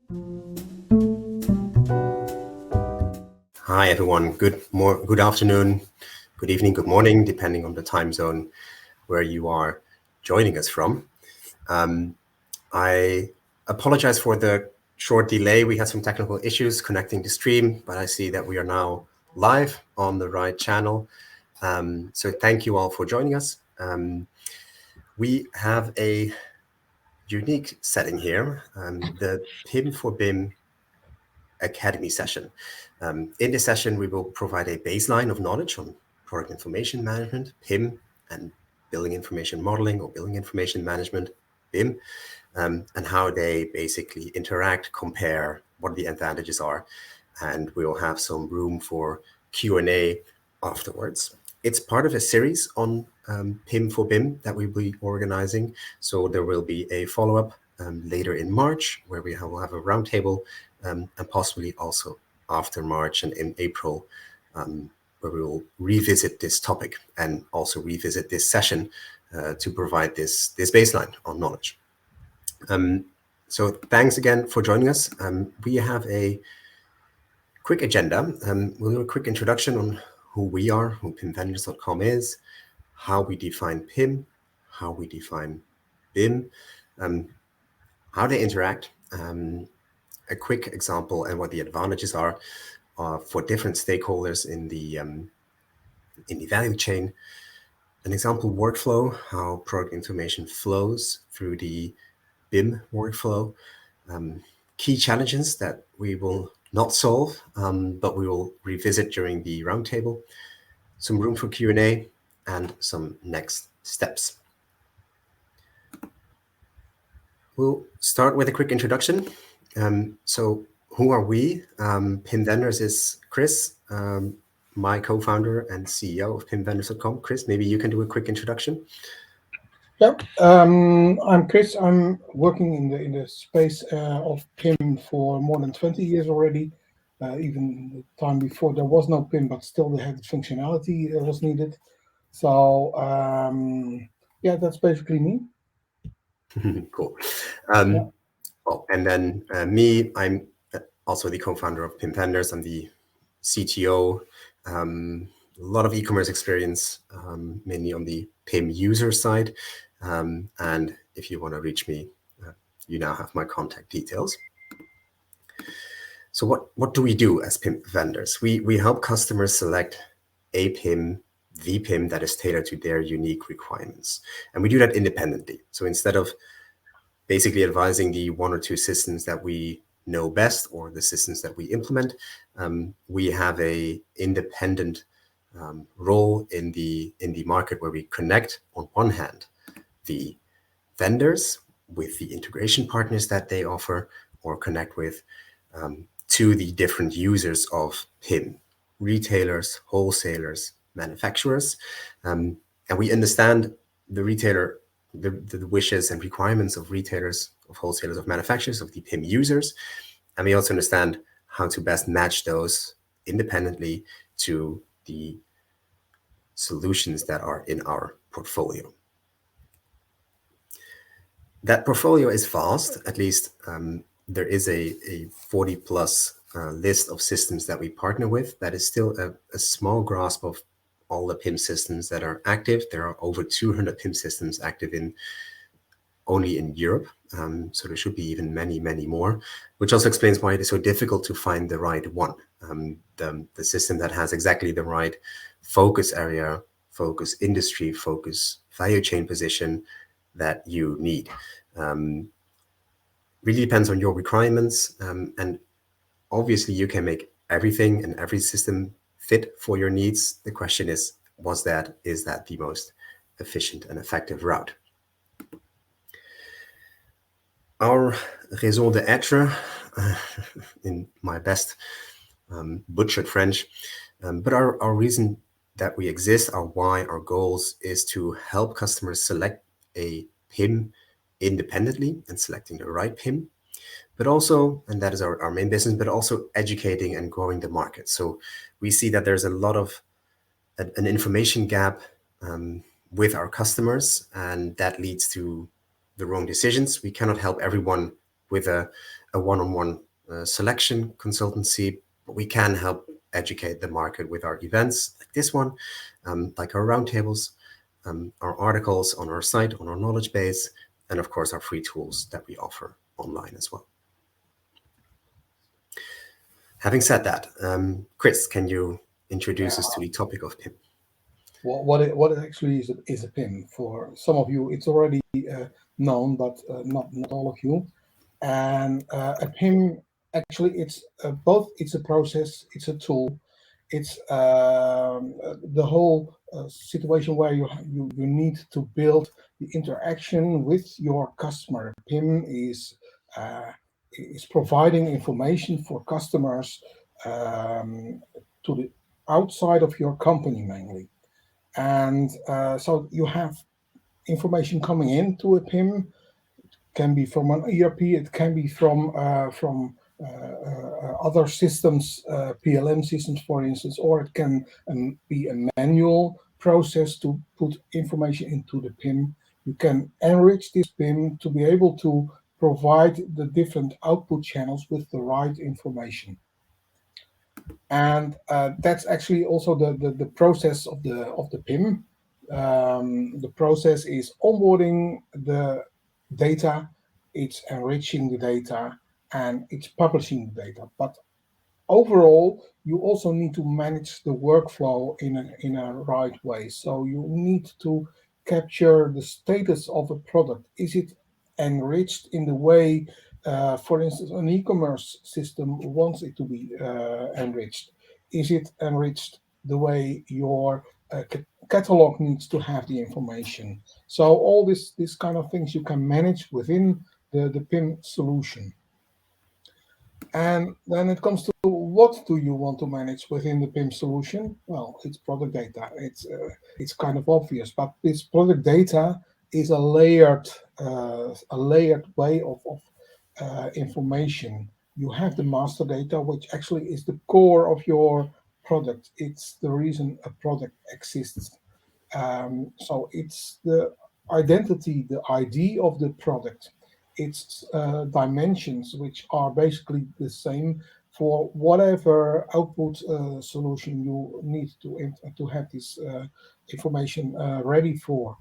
Hi, everyone. Good afternoon, good evening, good morning, depending on the time zone where you are joining us from. I apologize for the short delay. We had some technical issues connecting the stream, but I see that we are now live on the right channel. So thank you all for joining us. We have a unique setting here, the PIM for BIM Academy session. In this session, we will provide a baseline of knowledge on product information management, PIM, and building information modeling or building information management, BIM, and how they basically interact, compare, what the advantages are, and we will have some room for Q&A afterwards. It's part of a series on PIM for BIM that we'll be organizing, so there will be a follow-up later in March where we will have a roundtable, and possibly also after March and in April, where we will revisit this topic and also revisit this session to provide this baseline on knowledge. So thanks again for joining us. We have a quick agenda. We'll do a quick introduction on who we are, who PIMvendors.com is, how we define PIM, how we define BIM, how they interact, a quick example and what the advantages are for different stakeholders in the value chain, an example workflow, how product information flows through the BIM workflow, key challenges that we will not solve, but we will revisit during the roundtable, some room for Q&A, and some next steps. We'll start with a quick introduction. So who are we? PIMvendors is Chris, my co-founder and CEO of PIMvendors.com. Chris, maybe you can do a quick introduction. Yeah, I'm Chris. I'm working in the space of PIM for more than 20 years already. Even the time before there was no PIM, but still they had functionality that was needed. So yeah, that's basically me. Cool. Well, and then me, I'm also the co-founder of PIMvendors. I'm the CTO. A lot of e-commerce experience, mainly on the PIM user side. And if you want to reach me, you now have my contact details. So what do we do as PIMvendors? We help customers select a PIM, the PIM that is tailored to their unique requirements. And we do that independently. So instead of basically advising the one or two systems that we know best or the systems that we implement, we have a independent role in the market where we connect on one hand the vendors with the integration partners that they offer, or connect with to the different users of PIM, retailers, wholesalers, manufacturers, and we understand the retailer, the wishes and requirements of retailers, of wholesalers, of manufacturers, of the PIM users, and we also understand how to best match those independently to the solutions that are in our portfolio. That portfolio is vast. At least there is a 40 plus list of systems that we partner with. That is still a small grasp of all the PIM systems that are active. There are over 200 PIM systems active only in Europe. So there should be even many, many more, which also explains why it is so difficult to find the right one. The system that has exactly the right focus area, focus industry, focus value chain position that you need. Really depends on your requirements. And obviously you can make everything and every system fit for your needs. The question is that the most efficient and effective route? Our raison d'être, in my best butchered French, but our reason that we exist, our why, our goals is to help customers select a PIM independently and selecting the right PIM, but also, and that is our main business, but also educating and growing the market. So we see that there's a lot of an information gap with our customers, and that leads to the wrong decisions. We cannot help everyone with a a one-on-one selection consultancy, but we can help educate the market with our events like this one, like our roundtables, our articles on our site, on our knowledge base, and of course our free tools that we offer online as well. Having said that, Chris, can you introduce us to the topic of PIM? What it actually is a PIM. For some of you, it's already known, but not all of you. And a PIM, actually, it's both. It's a process, it's a tool, it's the whole situation where you need to build the interaction with your customer. PIM is providing information for customers to the outside of your company mainly. And so you have information coming into a PIM. It can be from an ERP, it can be from other systems, PLM systems, for instance, or it can be a manual process to put information into the PIM. You can enrich this PIM to be able to provide the different output channels with the right information. And that's actually also the process of the PIM. The process is onboarding the data, it's enriching the data, and it's publishing the data. But overall, you also need to manage the workflow in a right way. So you need to capture the status of a product. Is it enriched in the way, for instance, an e-commerce system wants it to be enriched? Is it enriched the way your catalog needs to have the information? So all this kind of things you can manage within the PIM solution. And then it comes to what do you want to manage within the PIM solution? Well, it's product data. It's kind of obvious, but this product data is a layered way of information. You have the master data, which actually is the core of your product. It's the reason a product exists. So it's the identity, the ID of the product. Its dimensions, which are basically the same for whatever output solution you need to have this information ready for.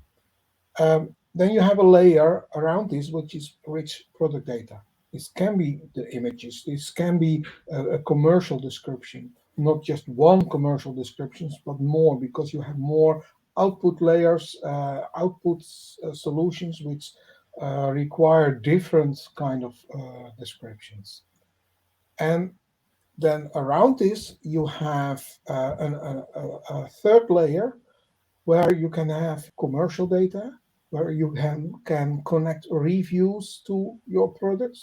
Then you have a layer around this, which is rich product data. This can be the images. This can be a commercial description, not just one commercial descriptions, but more, because you have more output layers, output solutions, which require different kind of descriptions. And then around this, you have a third layer where you can have commercial data, where you can connect reviews to your products,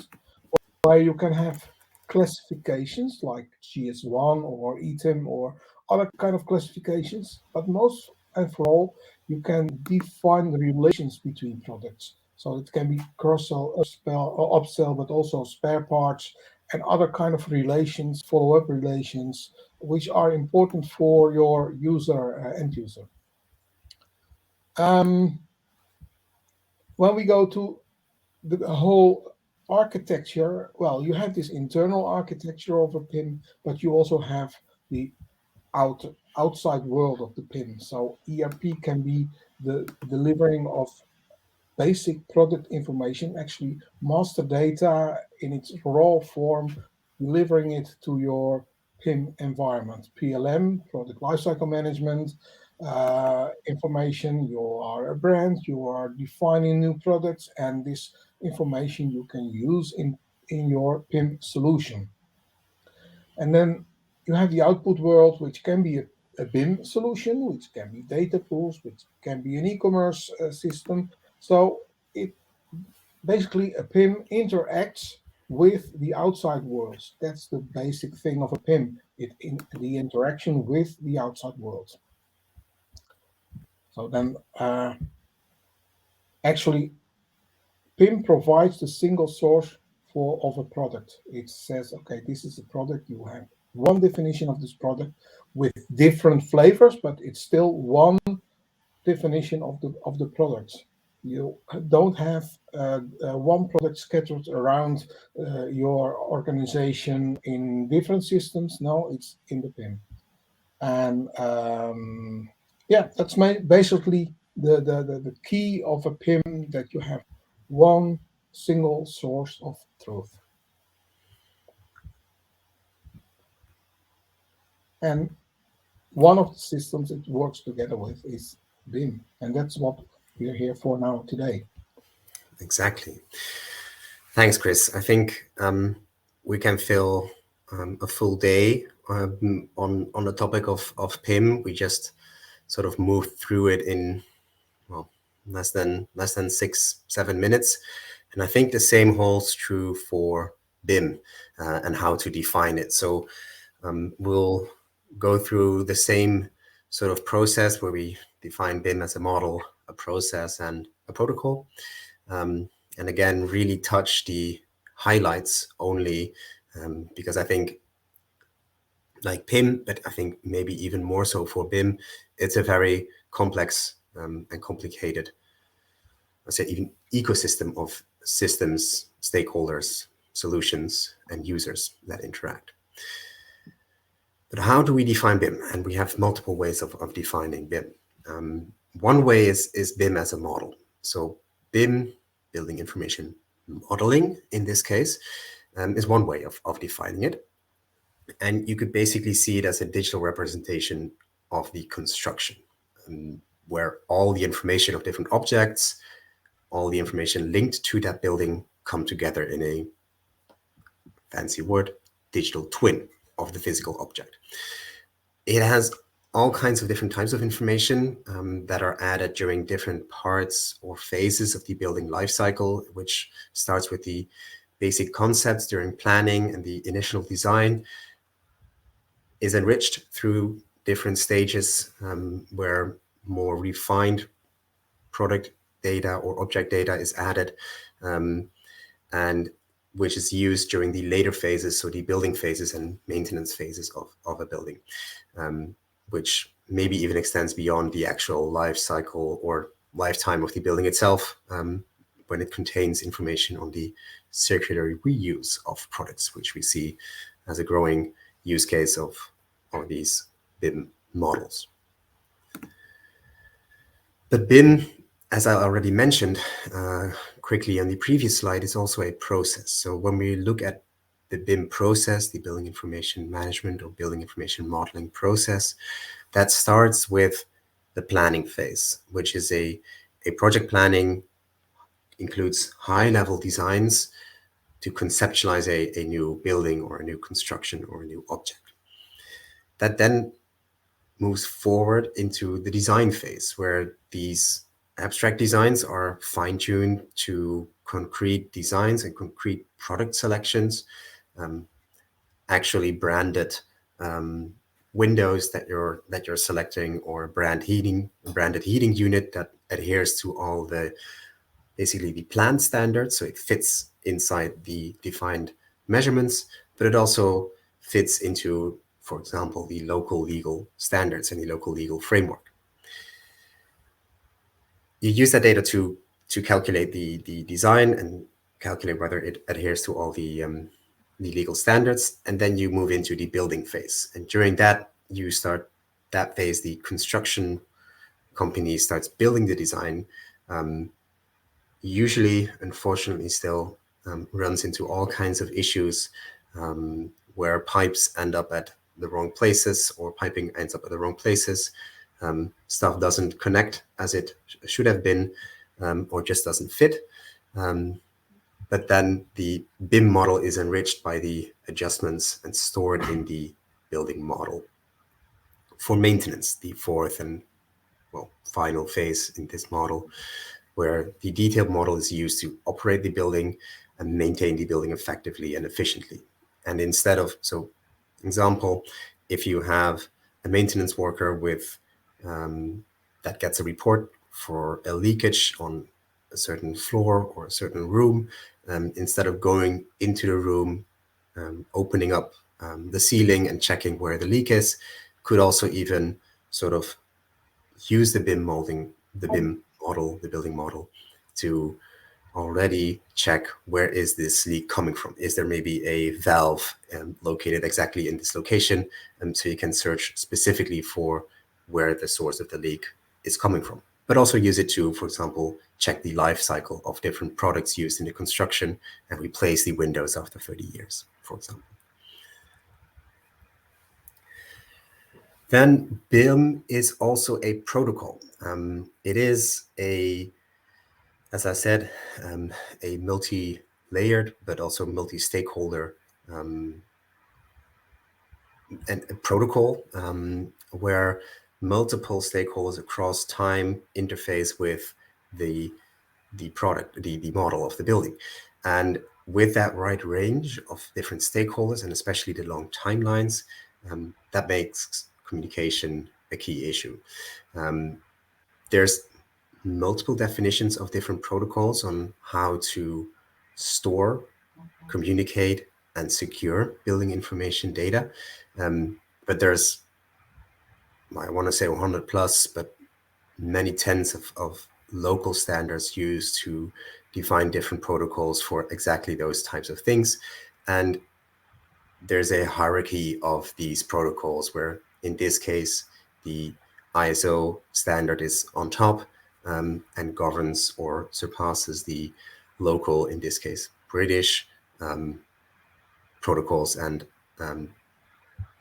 where you can have classifications like GS1 or ETIM or other kind of classifications. But most and for all, you can define the relations between products. So it can be cross-sell, upsell, but also spare parts and other kind of relations, follow-up relations, which are important for your end user. When we go to the whole architecture, well, you have this internal architecture of a PIM, but you also have the outside world of the PIM. So ERP can be the delivering of basic product information, actually master data in its raw form, delivering it to your PIM environment. PLM, product lifecycle management, information. You are a brand, you are defining new products, and this information you can use in your PIM solution. And then you have the output world, which can be a BIM solution, which can be data pools, which can be an e-commerce system. So it basically a PIM interacts with the outside world. That's the basic thing of a PIM, the interaction with the outside world. So then actually PIM provides the single source of a product. It says, okay, this is a product. You have one definition of this product with different flavors, but it's still one definition of the products. You don't have one product scattered around your organization in different systems. No, it's in the PIM. And yeah, that's basically the key of a PIM, that you have one single source of truth. And one of the systems it works together with is BIM. And that's what we're here for now today. Exactly. Thanks, Chris. I think we can fill a full day on the topic of PIM. We just sort of moved through it in, well, less than 6-7 minutes, and I think the same holds true for BIM and how to define it. So we'll go through the same sort of process where we define BIM as a model, a process, and a protocol. And again, really touch the highlights only, because I think, like PIM, but I think maybe even more so for BIM, it's a very complex and complicated, I'd say, even ecosystem of systems, stakeholders, solutions, and users that interact. But how do we define BIM? And we have multiple ways of defining BIM. One way is BIM as a model. So BIM, building information modeling in this case, is one way of defining it. And you could basically see it as a digital representation of the construction, where all the information of different objects, all the information linked to that building come together in a fancy word, digital twin of the physical object. It has all kinds of different types of information that are added during different parts or phases of the building life cycle, which starts with the basic concepts during planning and the initial design, is enriched through different stages where more refined product data or object data is added, and which is used during the later phases, so the building phases and maintenance phases of a building, which maybe even extends beyond the actual life cycle or lifetime of the building itself, when it contains information on the circular reuse of products, which we see as a growing use case of these BIM models. But BIM, as I already mentioned quickly on the previous slide, is also a process. So when we look at the BIM process, the building information management or building information modeling process, that starts with the planning phase, which is a project planning, includes high-level designs to conceptualize a new building or a new construction or a new object. That then moves forward into the design phase, where these abstract designs are fine-tuned to concrete designs and concrete product selections, actually branded windows that you're selecting, or branded heating unit that adheres to all the basically the plant standards, so it fits inside the defined measurements, but it also fits into, for example, the local legal standards and the local legal framework. You use that data to calculate the design and calculate whether it adheres to all the legal standards, and then you move into the building phase. And during that, you start that phase, the construction company starts building the design, usually, unfortunately, still runs into all kinds of issues where pipes end up at the wrong places, or piping ends up at the wrong places. Stuff doesn't connect as it should have been, or just doesn't fit. But then the BIM model is enriched by the adjustments and stored in the building model. For maintenance, the fourth and final phase in this model, where the detailed model is used to operate the building and maintain the building effectively and efficiently. And instead of, so example, if you have a maintenance worker with that gets a report for a leakage on a certain floor or a certain room, instead of going into the room, opening up the ceiling and checking where the leak is, could also even sort of use the BIM model, the building model, to already check where is this leak coming from. Is there maybe a valve located exactly in this location? So you can search specifically for where the source of the leak is coming from. But also use it to, for example, check the life cycle of different products used in the construction and replace the windows after 30 years, for example. Then BIM is also a protocol. It is as I said, a multi-layered but also multi-stakeholder and a protocol where multiple stakeholders across time interface with the product, the model of the building. And with that right range of different stakeholders, and especially the long timelines, that makes communication a key issue. There's multiple definitions of different protocols on how to store, communicate, and secure building information data. But there's, I want to say 100 plus, but many tens of local standards used to define different protocols for exactly those types of things. And there's a hierarchy of these protocols where, in this case, the ISO standard is on top and governs or surpasses the local, in this case, British protocols and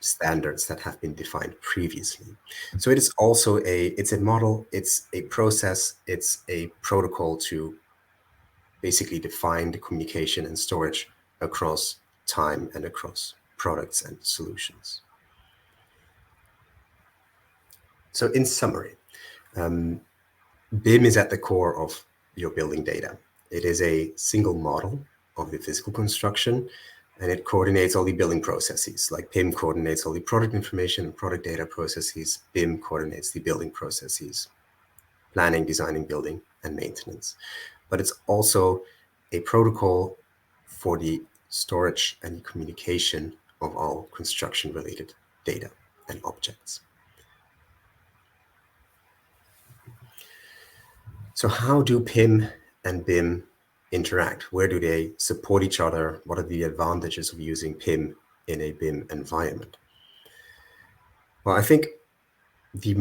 standards that have been defined previously. So it is also it's a model, it's a process, it's a protocol to basically define the communication and storage across time and across products and solutions. So in summary, BIM is at the core of your building data. It is a single model of the physical construction, and it coordinates all the building processes. Like PIM coordinates all the product information and product data processes, BIM coordinates the building processes, planning, designing, building, and maintenance. But it's also a protocol for the storage and communication of all construction-related data and objects. So how do PIM and BIM interact? Where do they support each other? What are the advantages of using PIM in a BIM environment? Well, I think the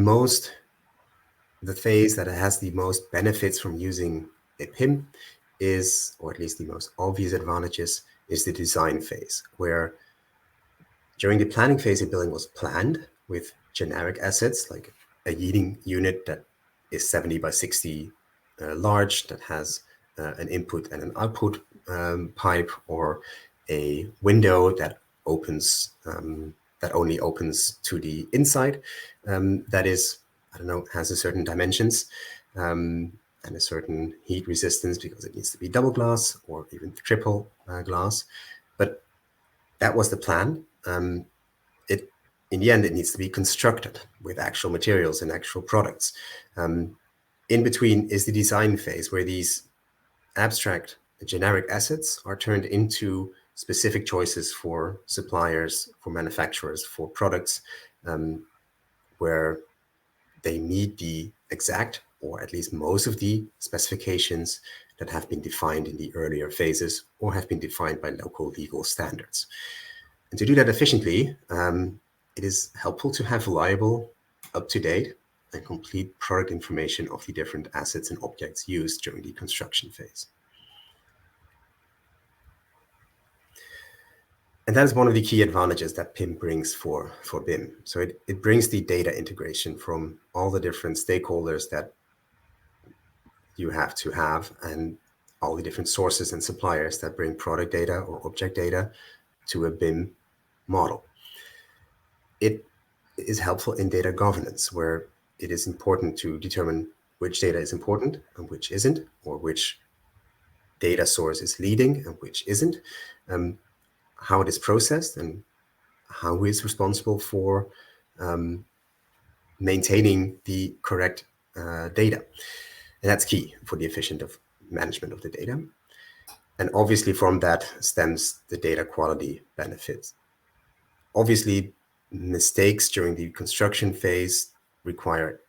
phase that has the most benefits from using a PIM is, or at least the most obvious advantages, is the design phase, where during the planning phase, a building was planned with generic assets like a heating unit that is 70 by 60 large, that has an input and an output pipe, or a window that opens, that only opens to the inside, that is, I don't know, has a certain dimensions and a certain heat resistance because it needs to be double glass or even triple glass. But that was the plan. In the end, it needs to be constructed with actual materials and actual products. In between is the design phase, where these abstract generic assets are turned into specific choices for suppliers, for manufacturers, for products, where they meet the exact, or at least most of the specifications that have been defined in the earlier phases or have been defined by local legal standards. And to do that efficiently, it is helpful to have reliable, up-to-date, and complete product information of the different assets and objects used during the construction phase. And that is one of the key advantages that PIM brings for BIM. So it brings the data integration from all the different stakeholders that you have to have, and all the different sources and suppliers that bring product data or object data to a BIM model. It is helpful in data governance, where it is important to determine which data is important and which isn't, or which data source is leading and which isn't, how it is processed, and how is responsible for maintaining the correct data. And that's key for the efficient management of the data. And obviously from that stems the data quality benefits. Obviously, mistakes during the construction phase require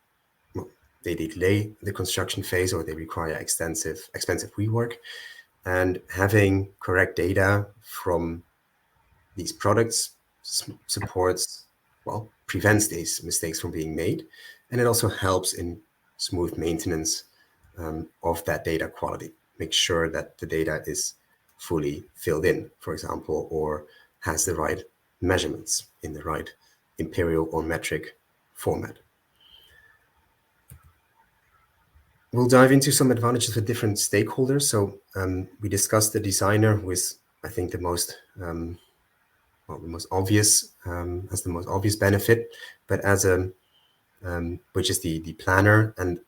they delay the construction phase or they require expensive rework. And having correct data from these products supports, well, prevents these mistakes from being made. And it also helps in smooth maintenance of that data quality. Make sure that the data is fully filled in, for example, or has the right measurements in the right imperial or metric format. We'll dive into some advantages for different stakeholders. So we discussed the designer, who is, I think, the most obvious, has the most obvious benefit, but as a which is the planner, and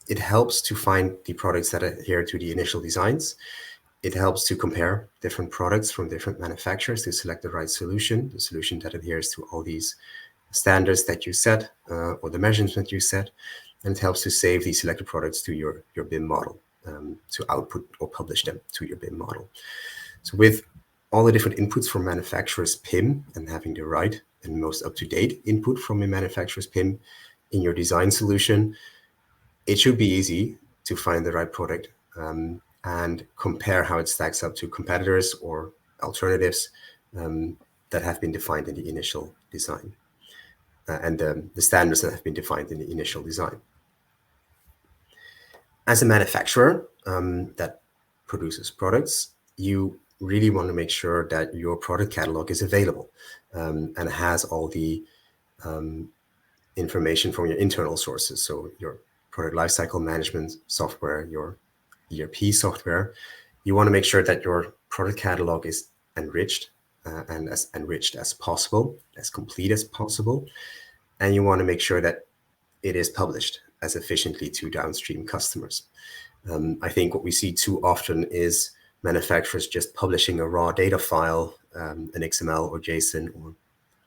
it helps to find the products that adhere to the initial designs. It helps to compare different products from different manufacturers to select the right solution, the solution that adheres to all these standards that you set or the measurements that you set. And it helps to save these selected products to your BIM model, to output or publish them to your BIM model. So with all the different inputs from manufacturer's PIM and having the right and most up-to-date input from a manufacturer's PIM in your design solution, it should be easy to find the right product and compare how it stacks up to competitors or alternatives that have been defined in the initial design and the standards that have been defined in the initial design. As a manufacturer that produces products, you really want to make sure that your product catalog is available and has all the information from your internal sources. So your product lifecycle management software, your ERP software. You want to make sure that your product catalog is enriched and as enriched as possible, as complete as possible. And you want to make sure that it is published as efficiently to downstream customers. I think what we see too often is manufacturers just publishing a raw data file, an XML or JSON or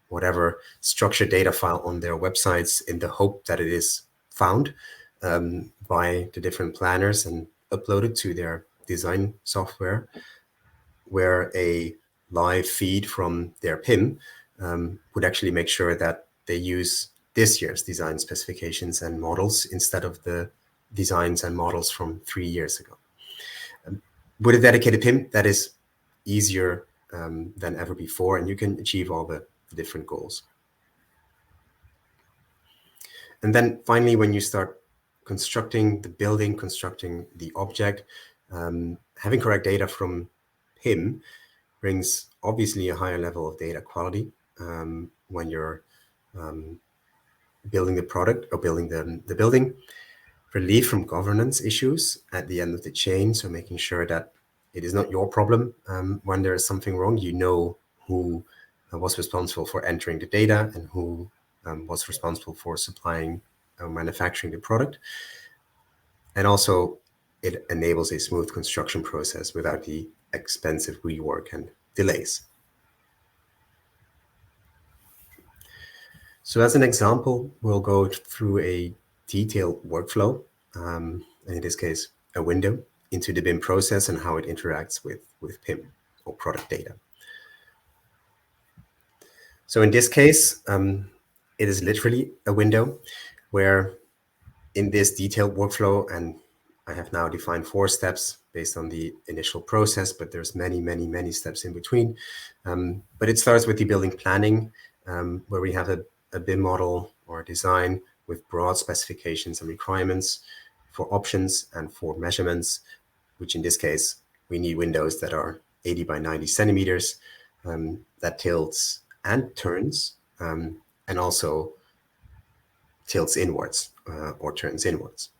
whatever structured data file on their websites in the hope that it is found by the different planners and uploaded to their design software, where a live feed from their PIM would actually make sure that they use this year's design specifications and models instead of the designs and models from 3 years ago. With a dedicated PIM, that is easier than ever before, and you can achieve all the different goals. And then finally, when you start constructing the building, constructing the object, having correct data from PIM brings obviously a higher level of data quality when you're building the product or building the building. Relief from governance issues at the end of the chain, so making sure that it is not your problem when there is something wrong. You know who was responsible for entering the data and who was responsible for supplying or manufacturing the product. And also it enables a smooth construction process without the expensive rework and delays. So as an example, we'll go through a detailed workflow, and in this case, a window into the BIM process and how it interacts with PIM or product data. So in this case, it is literally a window where in this detailed workflow, and I have now defined 4 steps based on the initial process, but there's many steps in between. But it starts with the building planning, where we have a BIM model or a design with broad specifications and requirements for options and for measurements, which in this case, we need windows that are 80 by 90 centimeters, that tilts and turns, and also tilts inwards or turns inwards.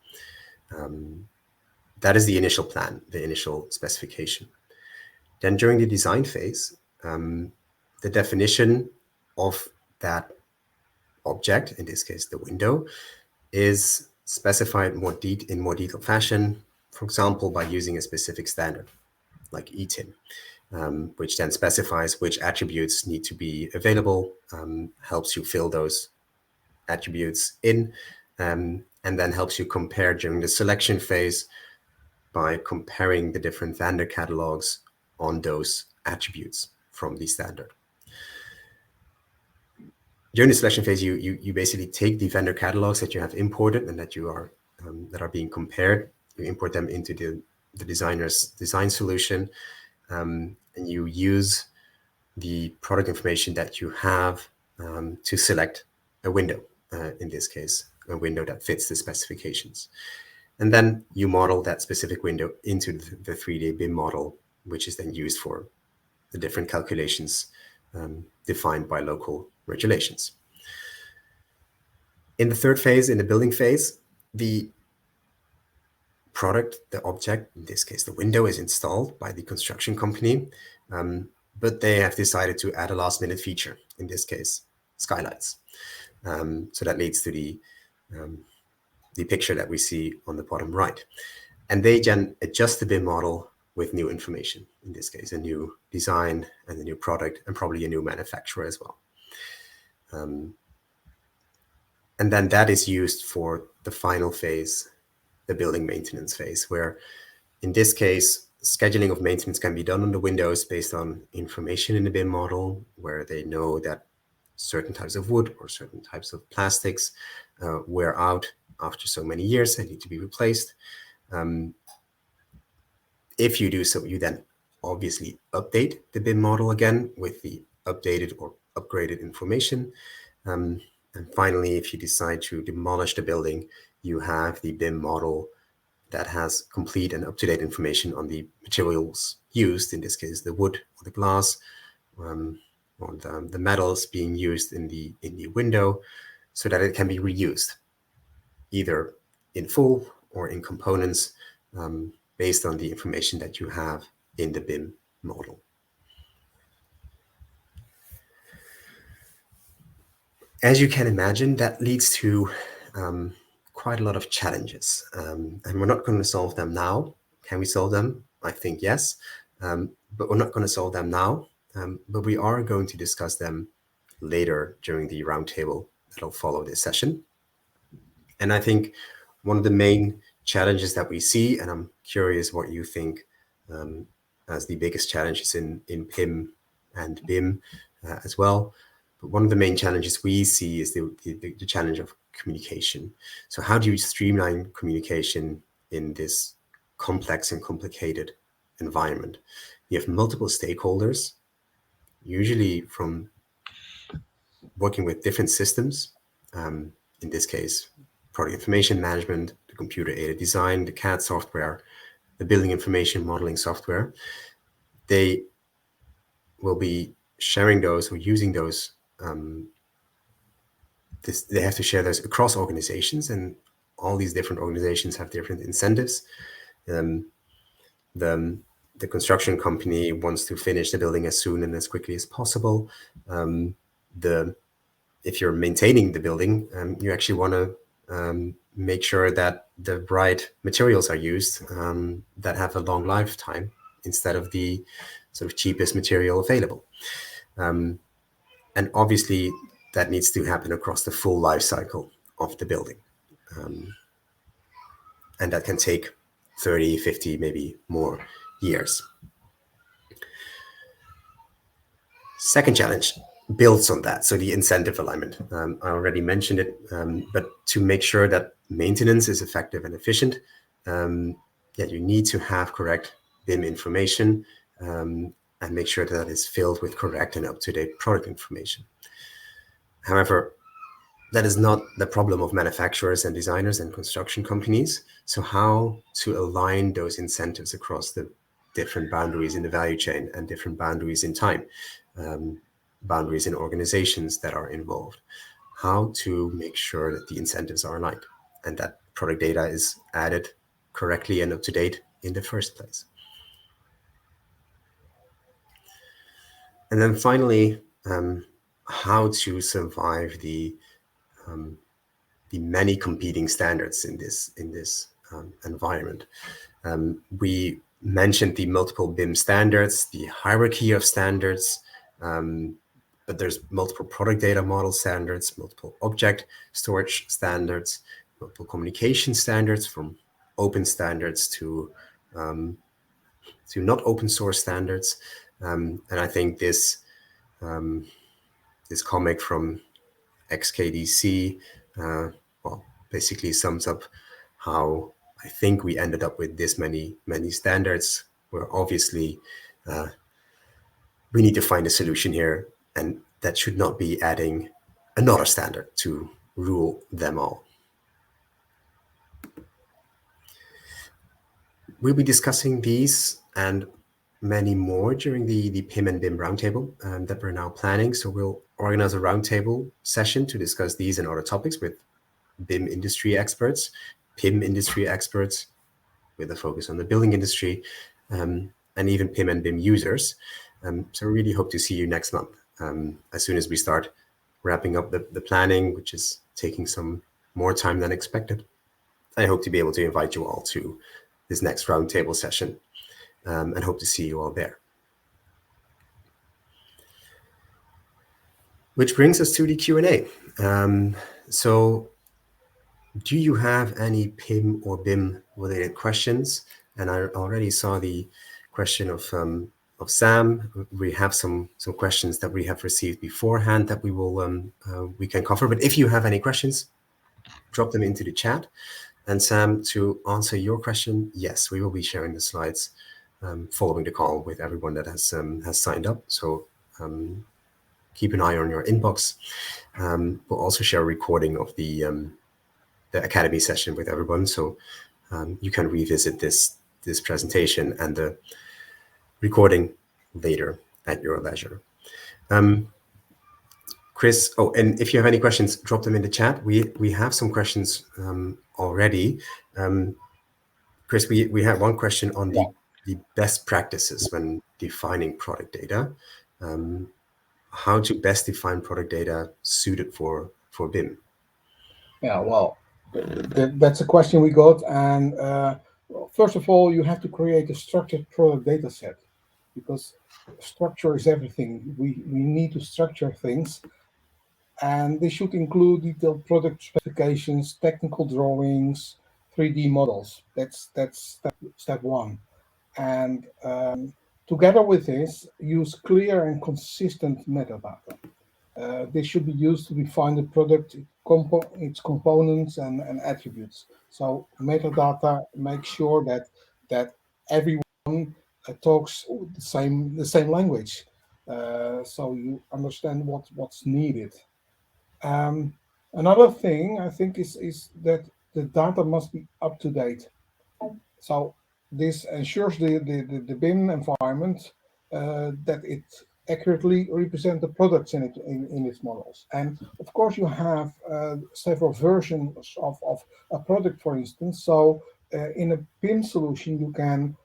That is the initial plan, the initial specification. Then during the design phase, the definition of that object, in this case the window, is specified in more detailed fashion, for example, by using a specific standard like ETIM, which then specifies which attributes need to be available, helps you fill those attributes in, and then helps you compare during the selection phase by comparing the different vendor catalogs on those attributes from the standard. during the selection phase, you basically take the vendor catalogs that you have imported and that you are that are being compared. You import them into the designer's design solution, and you use the product information that you have to select a window. In this case, a window that fits the specifications. And then you model that specific window into the 3D BIM model, which is then used for the different calculations defined by local regulations. In the third phase, in the building phase, the product, the object, in this case, the window, is installed by the construction company, but they have decided to add a last-minute feature, in this case, skylights. So that leads to the picture that we see on the bottom right. And they then adjust the BIM model with new information, in this case, a new design and a new product, and probably a new manufacturer as well. And then that is used for the final phase, the building maintenance phase, where in this case, scheduling of maintenance can be done on the windows based on information in the BIM model, where they know that certain types of wood or certain types of plastics wear out after so many years and need to be replaced. If you do so, you then obviously update the BIM model again with the updated or upgraded information. And finally, if you decide to demolish the building, you have the BIM model that has complete and up-to-date information on the materials used, in this case, the wood or the glass, or the metals being used in the window, so that it can be reused, either in full or in components, based on the information that you have in the BIM model. As you can imagine, that leads to quite a lot of challenges, and we're not going to solve them now. Can we solve them? I think yes, but we're not going to solve them now, but we are going to discuss them later during the roundtable that'll follow this session. And I think one of the main challenges that we see, and I'm curious what you think as the biggest challenges in PIM and BIM as well. But one of the main challenges we see is the challenge of communication. So how do you streamline communication in this complex and complicated environment? You have multiple stakeholders, usually from working with different systems. In this case, product information management, the computer-aided design, the CAD software, the building information modeling software. They will be sharing those or using those. They have to share those across organizations, and all these different organizations have different incentives. The construction company wants to finish the building as soon and as quickly as possible. If you're maintaining the building, you actually want to make sure that the right materials are used that have a long lifetime instead of the sort of cheapest material available. And obviously, that needs to happen across the full life cycle of the building. And that can take 30, 50, maybe more years. Second challenge builds on that. So the incentive alignment. I already mentioned it, but to make sure that maintenance is effective and efficient, you need to have correct BIM information and make sure that it's filled with correct and up-to-date product information. However, that is not the problem of manufacturers and designers and construction companies. So how to align those incentives across the different boundaries in the value chain and different boundaries in time, boundaries in organizations that are involved, how to make sure that the incentives are aligned and that product data is added correctly and up to date in the first place. And then finally, how to survive the many competing standards in this environment. We mentioned the multiple BIM standards, the hierarchy of standards, but there's multiple product data model standards, multiple object storage standards, multiple communication standards, from open standards to not open source standards. And I think this comic from XKDC, well, basically sums up how I think we ended up with this many standards, where obviously we need to find a solution here, and that should not be adding another standard to rule them all. We'll be discussing these and many more during the PIM and BIM roundtable that we're now planning. So we'll organize a roundtable session to discuss these and other topics with BIM industry experts, PIM industry experts, with a focus on the building industry, and even PIM and BIM users. So we really hope to see you next month, as soon as we start wrapping up the planning, which is taking some more time than expected. I hope to be able to invite you all to this next roundtable session, and hope to see you all there. Which brings us to the Q&A. So do you have any PIM or BIM related questions? And I already saw the question of Sam. We have some questions that we have received beforehand that we will we can cover. But if you have any questions, drop them into the chat. And Sam, to answer your question, yes, we will be sharing the slides following the call with everyone that has signed up. So keep an eye on your inbox. We'll also share a recording of the Academy session with everyone, so you can revisit this presentation and the recording later at your leisure. Chris, oh, and if you have any questions, drop them in the chat. We have some questions already. Chris, we have one question on the best practices when defining product data. How to best define product data suited for BIM? Yeah, well, that's a question we got. And first of all, you have to create a structured product data set, because structure is everything. We need to structure things. And they should include detailed product specifications, technical drawings, 3D models. That's step one. And together with this, use clear and consistent metadata. This should be used to define the product, its components and attributes. So metadata makes sure that everyone talks the same language, so you understand what's needed. Another thing I think is that the data must be up to date. So this ensures the BIM environment that it accurately represents the products in its models. And of course, you have several versions of a product, for instance. So in a PIM solution, you can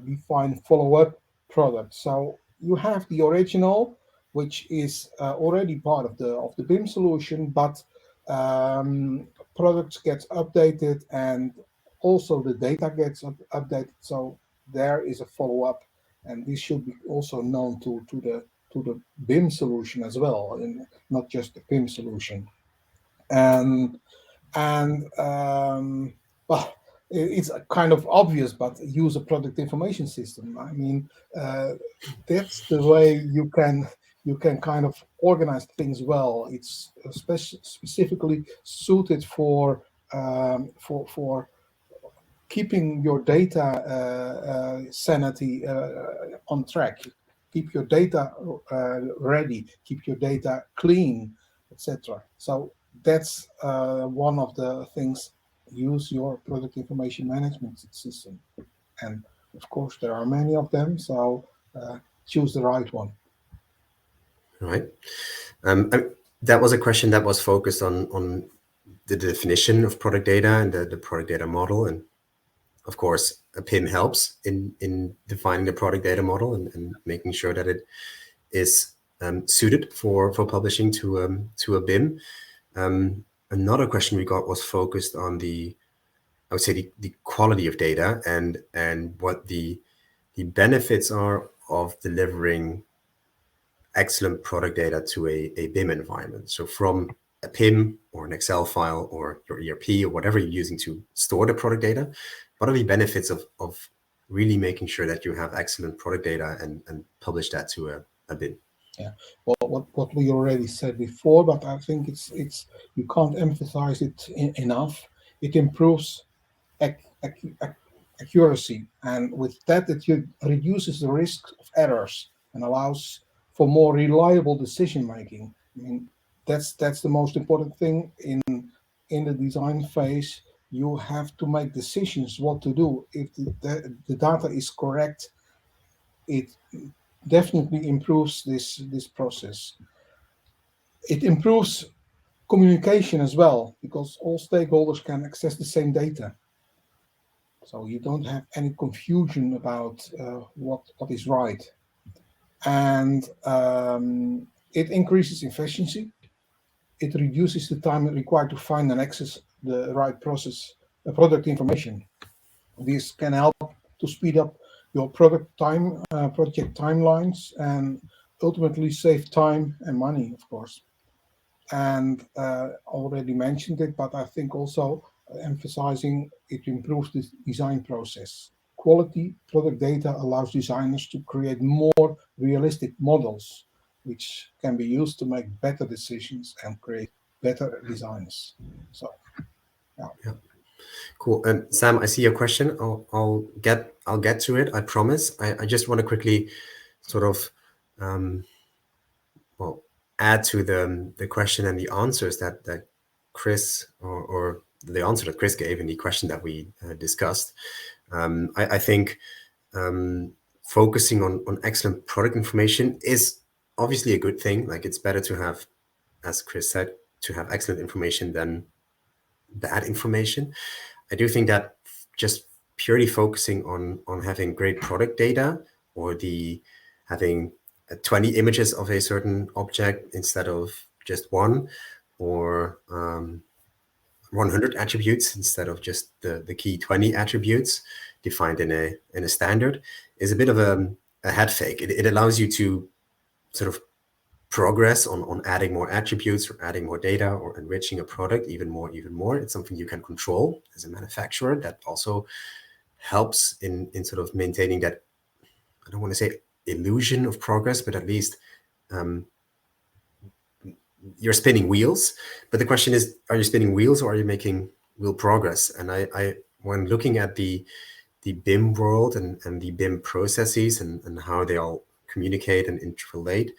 define follow-up products. So you have the original, which is already part of the BIM solution, but products gets updated and also the data gets updated. So there is a follow-up, and this should be also known to the BIM solution as well, and not just the PIM solution. And well, it's kind of obvious, but use a product information system. I mean, that's the way you can kind of organize things well. It's specifically suited for keeping your data sanity on track. Keep your data ready. Keep your data clean, etc. So that's one of the things. Use your product information management system, and of course there are many of them. So choose the right one. Right. That was a question that was focused on the definition of product data and the product data model. And of course, a PIM helps in defining the product data model and making sure that it is suited for publishing to a BIM. Another question we got was focused on I would say the quality of data and what the benefits are of delivering excellent product data to a BIM environment. So from a PIM or an Excel file or your ERP or whatever you're using to store the product data, what are the benefits of really making sure that you have excellent product data and publish that to a BIM? Yeah, well, what we already said before, but I think it's you can't emphasize it enough. It improves accuracy, and with that, reduces the risk of errors and allows for more reliable decision making. I mean, that's the most important thing in the design phase. You have to make decisions what to do. If the data is correct, it definitely improves this process. It improves communication as well because all stakeholders can access the same data. So you don't have any confusion about what is right. And it increases efficiency. It reduces the time required to find and access the right product information. This can help to speed up your project timelines, and ultimately save time and money, of course. And already mentioned it, but I think also emphasizing it improves the design process. Quality product data allows designers to create more realistic models, which can be used to make better decisions and create better designs. So, yeah. Yeah. Cool. Sam, I see your question. I'll get to it. I promise. I just want to quickly sort of well add to the question and the answers that Chris or the answer that Chris gave in the question that we discussed. I think focusing on excellent product information is obviously a good thing. Like it's better to have, as Chris said, to have excellent information than bad information. I do think that just purely focusing on having great product data or the having 20 images of a certain object instead of just one, or 100 attributes instead of just the key 20 attributes defined in a standard is a bit of a head fake. It allows you to sort of progress on adding more attributes or adding more data or enriching a product even more. It's something you can control as a manufacturer. That also helps in sort of maintaining that, I don't want to say illusion of progress, but at least you're spinning wheels. But the question is, are you spinning wheels or are you making real progress? And I when looking at the BIM world and the BIM processes and how they all communicate and interrelate,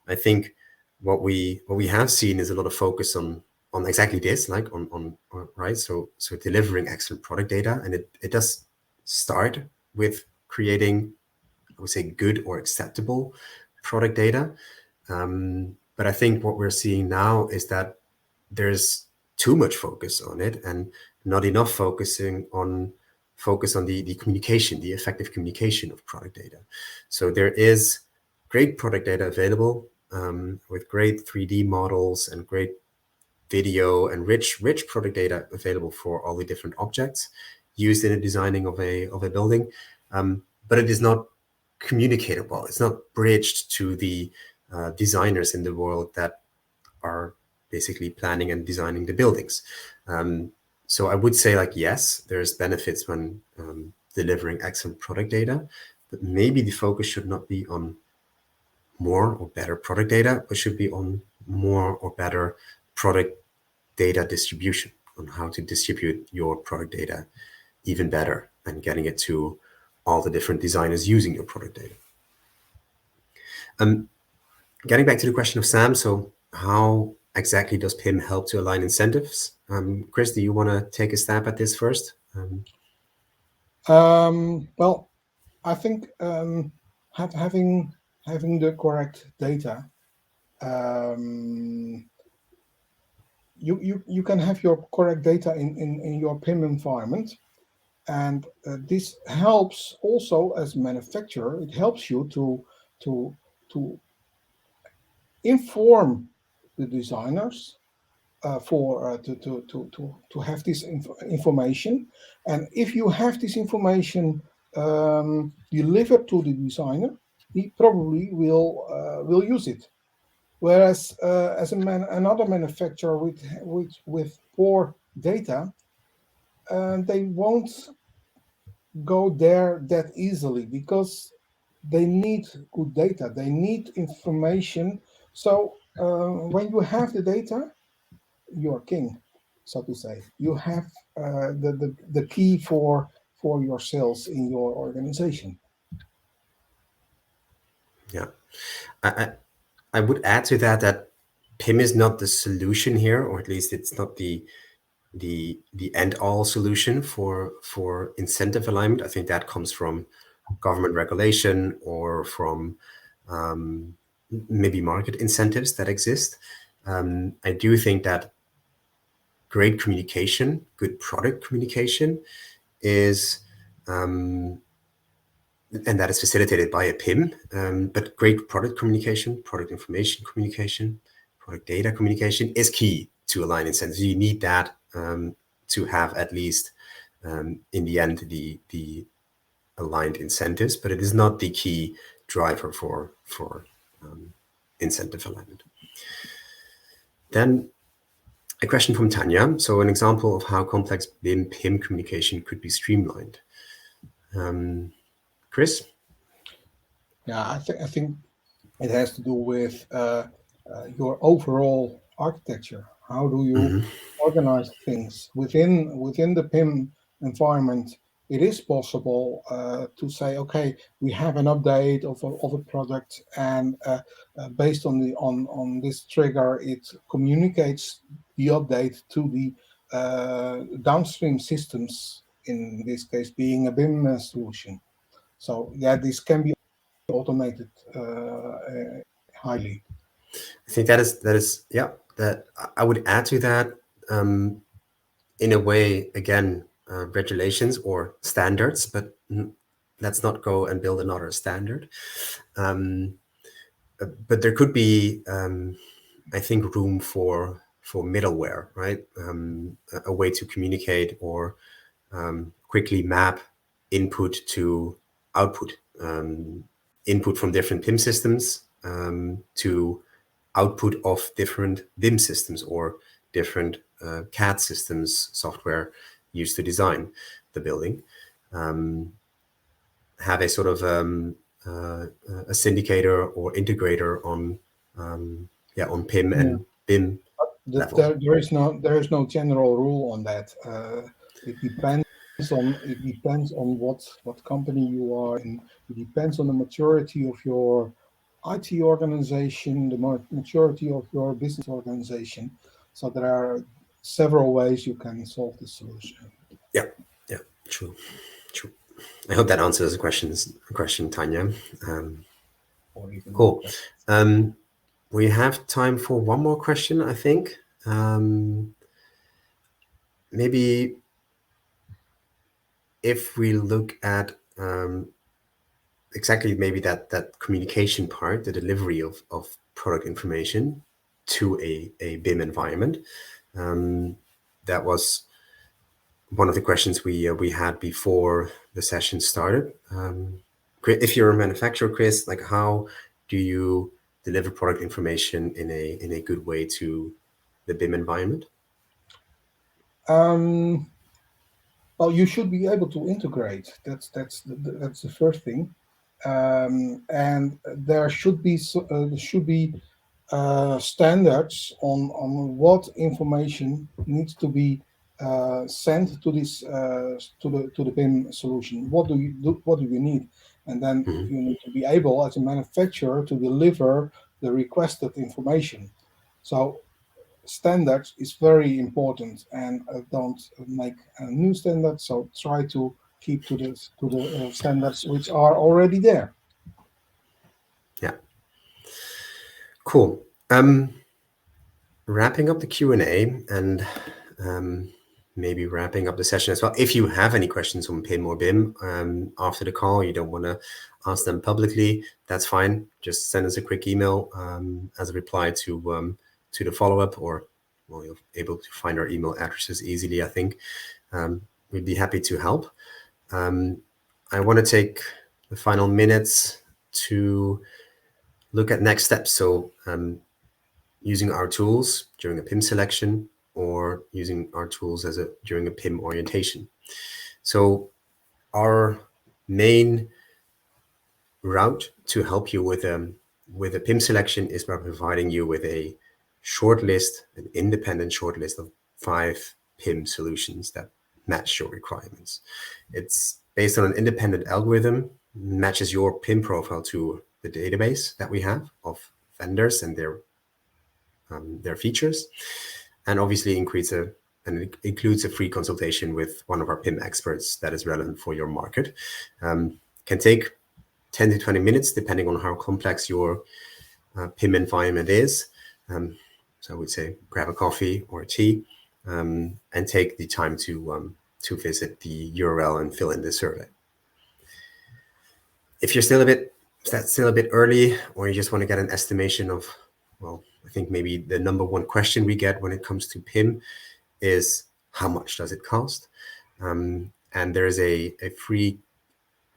I think what we have seen is a lot of focus on exactly this, like on right. So delivering excellent product data, and it does start with creating, I would say, good or acceptable product data. But I think what we're seeing now is that there's too much focus on it and not enough focus on the communication, the effective communication of product data. So there is great product data available with great 3D models and great video and rich product data available for all the different objects used in the designing of a building. But it is not communicated well. It's not bridged to the designers in the world that are basically planning and designing the buildings. So I would say, like, yes, there's benefits when delivering excellent product data, but maybe the focus should not be on more or better product data, but should be on more or better product data distribution, on how to distribute your product data even better and getting it to all the different designers using your product data. Getting back to the question of Sam, so how exactly does PIM help to align incentives? Chris, do you want to take a stab at this first? Well, I think having the correct data, you can have your correct data in your PIM environment, and this helps also as a manufacturer. It helps you to to inform the designers to have this information, and if you have this information delivered to the designer, he probably will use it. Whereas as another manufacturer with poor data, they won't go there that easily because they need good data. They need information. So when you have the data, you're king, so to say. You have the key for your sales in your organization. Yeah, I would add to that PIM is not the solution here, or at least it's not the end all solution for incentive alignment. I think that comes from government regulation or from maybe market incentives that exist. I do think that great communication, good product communication is, and that is facilitated by a PIM, but great product communication, product information communication, product data communication is key to align incentives. You need that to have at least in the end the aligned incentives, but it is not the key driver for incentive alignment. Then a question from Tanya. So an example of how complex BIM PIM communication could be streamlined. Chris? Yeah, I think it has to do with your overall architecture. How do you organize things within the PIM environment? It is possible to say, okay, we have an update of a product, and based on on this trigger, it communicates the update to the downstream systems. In this case, being a BIM solution. So yeah, this can be automated highly. I think that is yeah. That I would add to that in a way again regulations or standards, but let's not go and build another standard. But there could be I think room for middleware, right? A way to communicate or quickly map input to output, input from different PIM systems to output of different BIM systems or different CAD systems, software used to design the building. Have a sort of a syndicator or integrator on on PIM Yeah. and BIM level. There is no general rule on that. It depends on what company you are in. It depends on the maturity of your IT organization, the maturity of your business organization. So there are several ways you can solve this solution. Yeah, yeah, true, true. I hope that answers the question, Tanya. Or even more Cool. questions. We have time for one more question, I think. Maybe if we look at exactly maybe that communication part, the delivery of product information to a BIM environment. That was one of the questions we had before the session started. If you're a manufacturer, Chris, like how do you deliver product information in a good way to the BIM environment? Well, you should be able to integrate. That's the first thing, and there should be standards on what information needs to be sent to this to the BIM solution. What do you need? And then Mhm. you need to be able, as a manufacturer, to deliver the requested information. So standards is very important, and don't make a new standard. So try to keep to the standards which are already there. Yeah, cool. Wrapping up the Q&A and maybe wrapping up the session as well. If you have any questions on PIM or BIM after the call, you don't want to ask them publicly, that's fine. Just send us a quick email as a reply to the follow-up, or well, you're able to find our email addresses easily, I think. We'd be happy to help. I want to take the final minutes to look at next steps. So using our tools during a PIM selection or using our tools during a PIM orientation. So our main route to help you with a PIM selection is by providing you with a shortlist, an independent shortlist of 5 PIM solutions that match your requirements. It's based on an independent algorithm, matches your PIM profile to the database that we have of vendors and their features, and obviously includes a free consultation with one of our PIM experts that is relevant for your market. Can take 10 to 20 minutes, depending on how complex your PIM environment is. So I would say grab a coffee or a tea and take the time to visit the URL and fill in the survey. If you're that's still a bit early, or you just want to get an estimation of, well, I think maybe the number one question we get when it comes to PIM is how much does it cost? And there is a free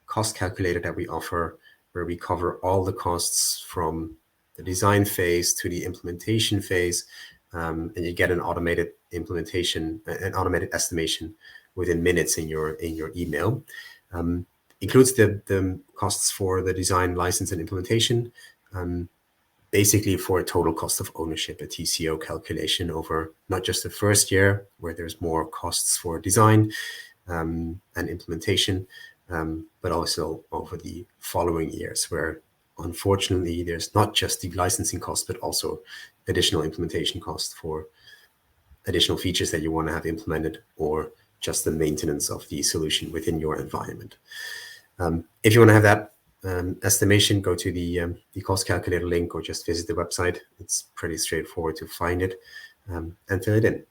cost calculator that we offer where we cover all the costs from the design phase to the implementation phase, and you get an automated estimation within minutes in your email. Includes the costs for the design, license, and implementation, basically for a total cost of ownership, a TCO calculation over not just the first year where there's more costs for design and implementation, but also over the following years where unfortunately there's not just the licensing cost, but also additional implementation costs for additional features that you want to have implemented or just the maintenance of the solution within your environment. If you want to have that estimation, go to the cost calculator link or just visit the website. It's pretty straightforward to find it and fill it in.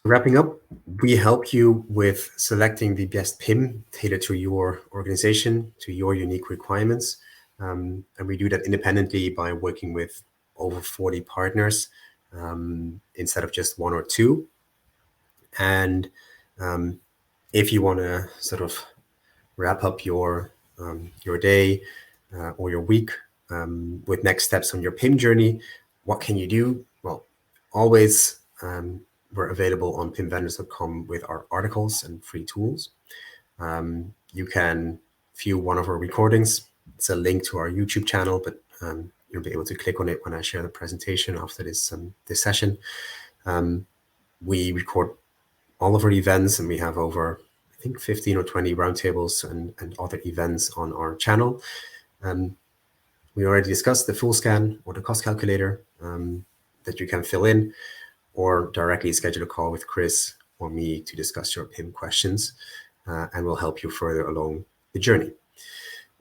Wrapping up, we help you with selecting the best PIM tailored to your organization, to your unique requirements. And we do that independently by working with over 40 partners instead of just 1 or 2. And if you want to sort of wrap up your day or your week with next steps on your PIM journey, what can you do? Well, always we're available on PIMvendors.com with our articles and free tools. You can view one of our recordings. It's a link to our YouTube channel, but you'll be able to click on it when I share the presentation after this session. We record all of our events, and we have over, I think, 15 or 20 roundtables and other events on our channel. We already discussed the full scan or the cost calculator that you can fill in, or directly schedule a call with Chris or me to discuss your PIM questions, and we'll help you further along the journey.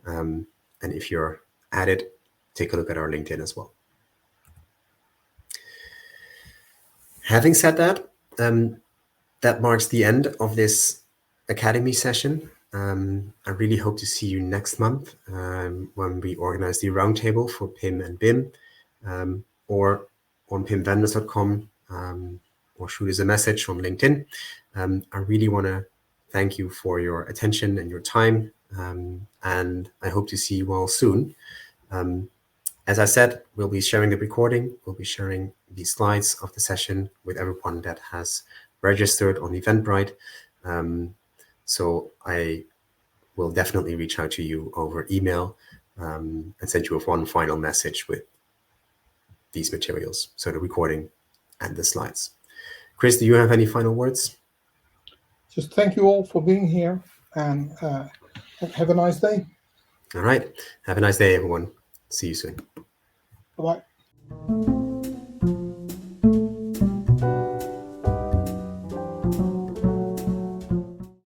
And if you're at it, take a look at our LinkedIn as well. Having said that, that marks the end of this Academy session. I really hope to see you next month when we organize the roundtable for PIM and BIM, or on PIMvendors.com, or shoot us a message on LinkedIn. I really want to thank you for your attention and your time, and I hope to see you all soon. As I said, we'll be sharing the recording. We'll be sharing the slides of the session with everyone that has registered on Eventbrite. So I will definitely reach out to you over email and send you one final message with these materials, so the recording and the slides. Chris, do you have any final words? Just thank you all for being here, and have a nice day. All right. Have a nice day, everyone. See you soon. Bye-bye.